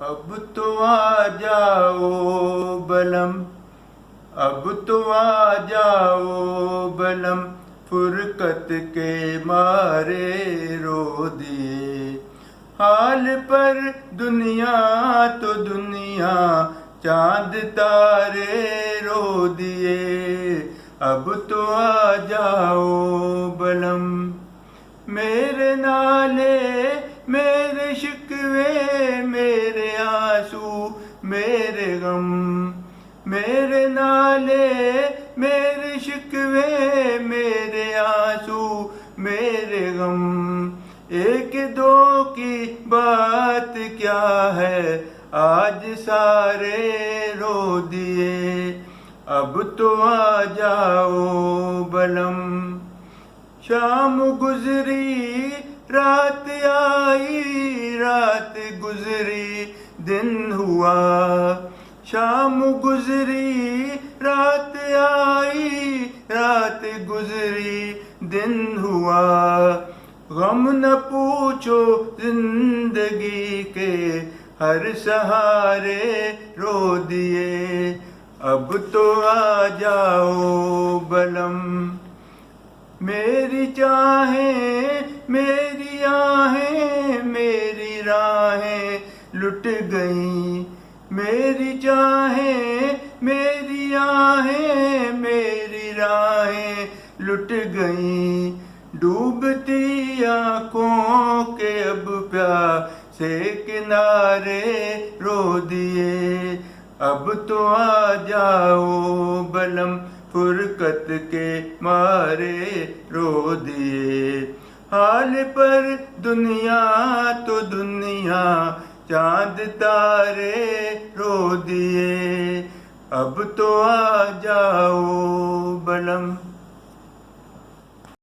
अब तो आ जाओ बलम, अब तो आ जाओ बलम, फुरकत के मारे रो दिए हाल पर दुनिया तो दुनिया, चांद तारे रो दिए। अब तो आ जाओ बलम, मेरे नाले मेरे शिकवे मेरे आंसू मेरे गम, मेरे नाले मेरे शिकवे मेरे आंसू मेरे गम, एक दो की बात क्या है आज सारे रो दिए। अब तो आ जाओ बलम, शाम गुजरी रात आई रात गुजरी दिन हुआ, शाम गुजरी रात आई रात गुजरी दिन हुआ, गम न पूछो जिंदगी के हर सहारे रो दिए। अब तो आ जाओ बलम, मेरी चाहें मेरी आहें मेरी राहें लुट गईं, मेरी चाहें मेरी आहें मेरी राहें लुट गईं, डूबती आँखों के अब प्यासे किनारे रो दिए। अब तो आ जाओ बलम, फुरकत के मारे रो दिए हाल पर दुनिया तो दुनिया, चांद तारे रो दिए। अब तो आ जाओ बलम।